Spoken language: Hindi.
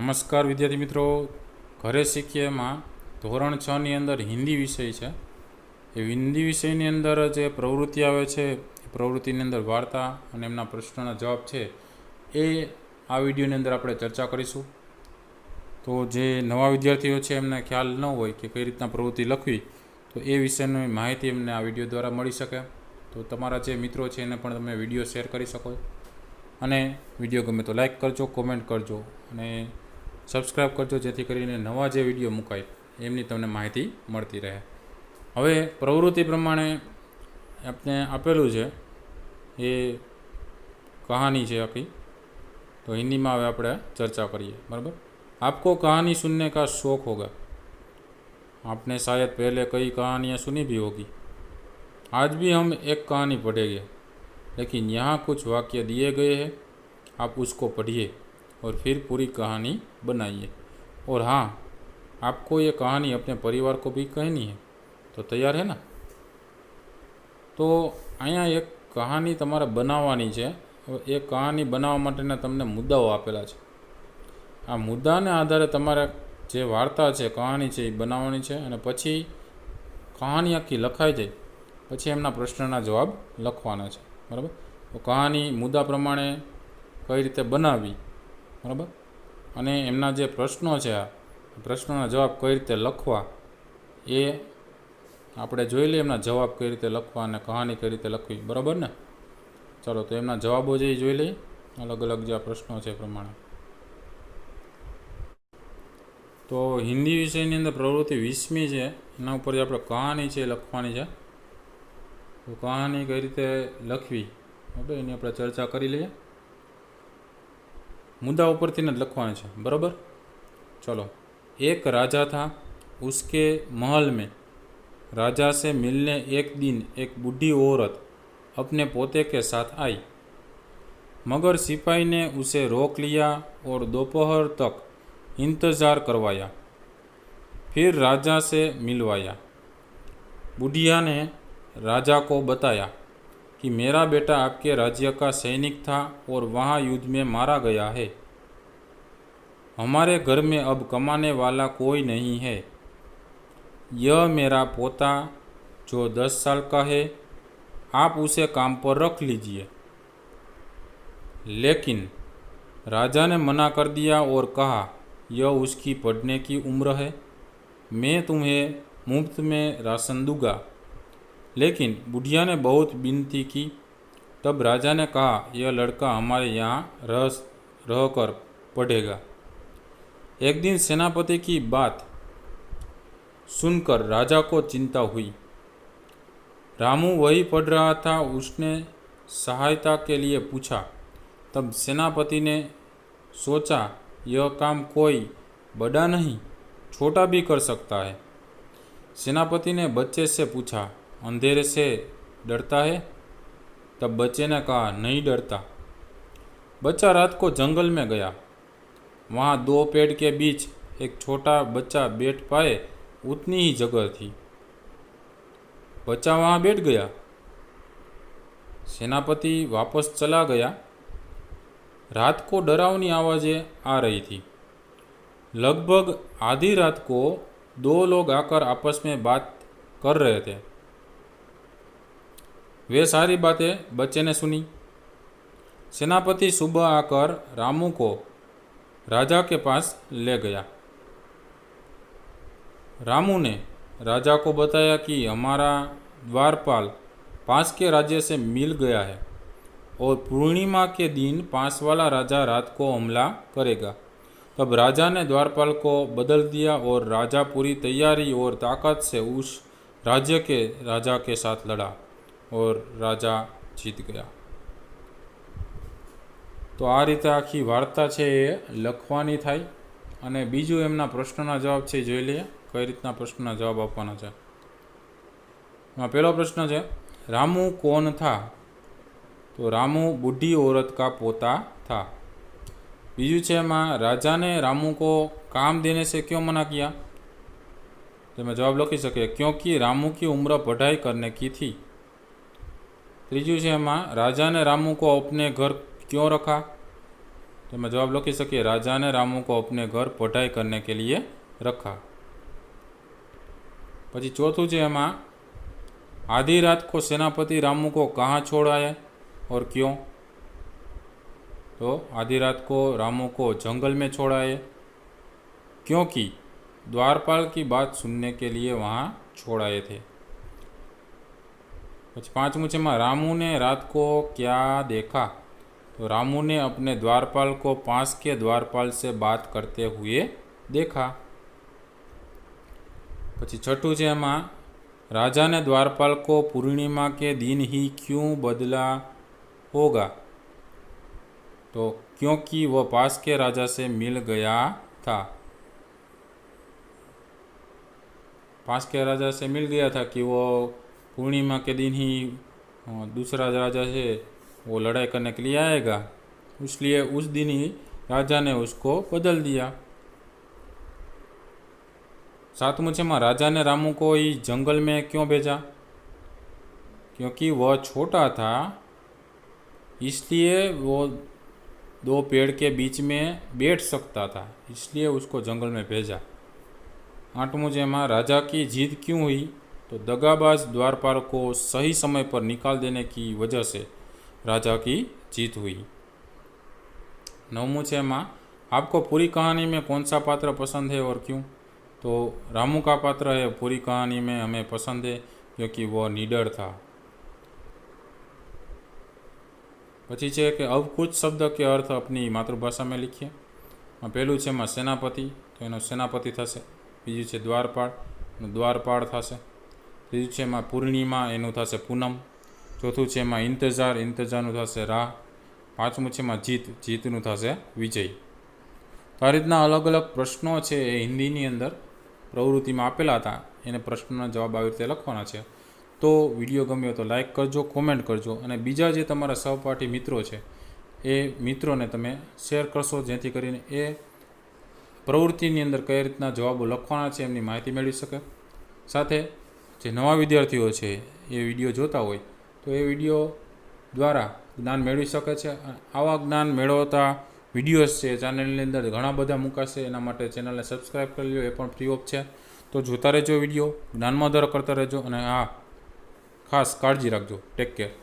નમસ્કાર વિદ્યાર્થી મિત્રો, ઘરે શીખીએમાં ધોરણ 6 ની અંદર હિન્દી વિષય છે। એ હિન્દી વિષયની અંદર જે પ્રવૃત્તિ આવે છે એ પ્રવૃત્તિની અંદર વાર્તા અને એમના પ્રશ્નોના જવાબ છે એ આ વિડીયોની અંદર આપણે ચર્ચા કરીશું। તો જે નવા વિદ્યાર્થીઓ છે એમને ખ્યાલ ન હોય કે કઈ રીતના પ્રવૃત્તિ લખવી, તો એ વિષયની માહિતી એમને આ વિડીયો દ્વારા મળી શકે। તો તમારા જે મિત્રો છે એને પણ તમે વિડીયો શેર કરી શકો અને વિડીયો ગમે તો લાઈક કરજો, કોમેન્ટ કરજો અને સબસ્ક્રાઈબ કરજો, જેથી કરીને નવા જે વિડીયો મુકાય એમની તમને માહિતી મળતી રહે। હવે પ્રવૃત્તિ પ્રમાણે આપણે આપેલું છે એ કહાની છે આખી, તો हिंदी में હવે આપણે चर्चा करिए। बराबर, आपको कहानी सुनने का शौक़ होगा। आपने शायद पहले कई कहानियाँ सुनी भी होगी। आज भी हम एक कहानी पढ़ेंगे, लेकिन यहाँ कुछ वाक्य दिए गए हैं, आप उसको पढ़िए और फिर पूरी कहानी बनाइए। और हाँ, आपको ये कहानी अपने परिवार को भी कहनी है, तो तैयार है ना। तो अहींया एक कहानी तमारे बनाववानी छे। ए कहानी बनाववा माटेना तमने मुद्दाओ आपेला छे। आ मुद्दाने आधारे तमारे जे वार्ता छे, कहानी छे, ए बनाववानी छे अने पछी कहानी आखी लखाई जाय पछी एमना प्रश्नना जवाब लखवाना छे। बराबर, तो कहानी मुद्दा प्रमाणे कई रीते बनावी, बराबर, अने एमना जे प्रश्नों छे, आ प्रश्नोना जवाब कई रीते लखवा ए आपणे जोई लईए। एमना जवाब कई रीते लखवा अने कहानी कई रीते लखवी। बराबर ने। चलो, तो एमना जवाबो जे जोई लईए, अलग अलग जे प्रश्नों छे प्रमाणे। तो हिंदी विषयनी अंदर प्रवृत्ति 20मी छे, एना उपर आपणे कहानी छे लखवानी छे। तो कहानी कई रीते लखवी, बराबर, एनी आपणे चर्चा करी लईए। मुद्दा उपरथी ज लखवानी छे। बराबर, चलो। एक राजा था, उसके महल में राजा से मिलने एक दिन एक बूढ़ी औरत अपने पोते के साथ आई, मगर सिपाही ने उसे रोक लिया और दोपहर तक इंतज़ार करवाया, फिर राजा से मिलवाया। बुढ़िया ने राजा को बताया कि मेरा बेटा आपके राज्य का सैनिक था और वहाँ युद्ध में मारा गया है। हमारे घर में अब कमाने वाला कोई नहीं है। यह मेरा पोता जो 10 साल का है, आप उसे काम पर रख लीजिए। लेकिन राजा ने मना कर दिया और कहा, यह उसकी पढ़ने की उम्र है, मैं तुम्हें मुफ्त में राशन दूंगा। लेकिन बुढ़िया ने बहुत विनती की। तब राजा ने कहा, यह लड़का हमारे यहाँ रहकर पढ़ेगा। एक दिन सेनापति की बात सुनकर राजा को चिंता हुई। रामू वही पढ़ रहा था, उसने सहायता के लिए पूछा। तब सेनापति ने सोचा, यह काम कोई बड़ा नहीं, छोटा भी कर सकता है। सेनापति ने बच्चे से पूछा, अंधेरे से डरता है? तब बच्चे ने कहा, नहीं डरता। बच्चा रात को जंगल में गया। वहाँ 2 पेड़ के बीच एक छोटा बच्चा बैठ पाए उतनी ही जगह थी। बच्चा वहाँ बैठ गया। सेनापति वापस चला गया। रात को डरावनी आवाज़ें आ रही थी। लगभग आधी रात को 2 लोग आकर आपस में बात कर रहे थे। वे सारी बातें बच्चे ने सुनी। सेनापति सुबह आकर रामू को राजा के पास ले गया। रामू ने राजा को बताया कि हमारा द्वारपाल पास के राज्य से मिल गया है और पूर्णिमा के दिन पास वाला राजा रात को हमला करेगा। तब राजा ने द्वारपाल को बदल दिया और राजा पूरी तैयारी और ताकत से उस राज्य के राजा के साथ लड़ा और राजा जीत गया। तो आ रीते आखी वार्ता छे ए लखवानी थाय अने बीजू एमना प्रश्नोना जवाब छे जोई लईए कई रीतना प्रश्नोना जवाब आपवाना छे। पहलो प्रश्न है, रामू कौन था? तो रामू बूढ़ी औरत का पोता था। बीजू है, राजा ने रामू को काम देने से क्यों मना किया? तो मैं जवाब लखी सके, क्योंकि रामू की उम्र पढ़ाई करने की थी। तीजू है, राजा ने रामू को अपने घर क्यों रखा? तो मैं जवाब लिखी सकिए, राजा ने रामू को अपने घर पढ़ाई करने के लिए रखा। पछी चौथुं छे एमां, आधी रात को सेनापति रामू को कहाँ छोड़ आए और क्यों? तो आधी रात को रामू को जंगल में छोड़ आए क्योंकि द्वारपाल की बात सुनने के लिए वहाँ छोड़ आए थे। पछी पांचमું छे, रामू ने रात को क्या देखा? तो रामू ने अपने द्वारपाल को पास के द्वारपाल से बात करते हुए देखा। पछी छठुं छे एमां, राजा ने द्वारपाल को पूर्णिमा के दिन ही क्यों बदला होगा? तो क्योंकि वह पास के राजा से मिल गया था। पास के राजा से मिल गया था कि वो पूर्णिमा के दिन ही दूसरा राजा से वो लड़ाई करने के लिए आएगा, इसलिए उस दिन ही राजा ने उसको बदल दिया। सातवें छे, राजा ने रामू को ही जंगल में क्यों भेजा? क्योंकि वह छोटा था, इसलिए वो दो पेड़ के बीच में बैठ सकता था, इसलिए उसको जंगल में भेजा। आठवें छे, राजा की जीत क्यों हुई? तो दगाबाज द्वारपाल को सही समय पर निकाल देने की वजह से राजा की जीत हुई। नवमું छे, आपको पूरी कहानी में कौन सा पात्र पसंद है और क्यों? तो रामू का पात्र है पूरी कहानी में हमें पसंद है क्योंकि वह निडर था। पछी है कि अब कुछ शब्द के अर्थ अपनी मातृभाषा में लिखिए। पहलू है सेनापति, तो एनो सेनापति थशे। बीजू है द्वारपाल, द्वारपाल थशे। तीजू है पूर्णिमा, एनु थशे पूनम। चौथुं है इंतजार, इंतजारनु थशे राह। पांचमुं है जीत, जीतनु थशे विजय। तो आ रीतना अलग अलग प्रश्नों है हिंदी अंदर प्रवृत्ति में आपेला था, एने प्रश्नों जवाब आ रीते लखवाना है। तो विडियो गम्यो तो लाइक करजो, कॉमेंट करजो और बीजा जे तमारा सहपाठी मित्रों है ए मित्रों ने तमे शेर करशो, जेथी करीने ए प्रवृत्ति अंदर कई रीतना जवाबों लखवाना है एमनी माहिती मेळवी शके। साथे जे नवा विद्यार्थीओ छे ए विडियो जोता होय तो ए विडियो द्वारा ज्ञान मेळवी शके छे। आवा ज्ञान मेळवता विडियोज है चेनल अंदर घणा बधा मुकाशे, एना माटे चेनल ने सब्सक्राइब कर लो, ए पण फ्री ऑफ है। तो जोता रहेजो विडियो, ज्ञान में વધારો करता रहेजो। हाँ, खास काळजी राखजो। Take care.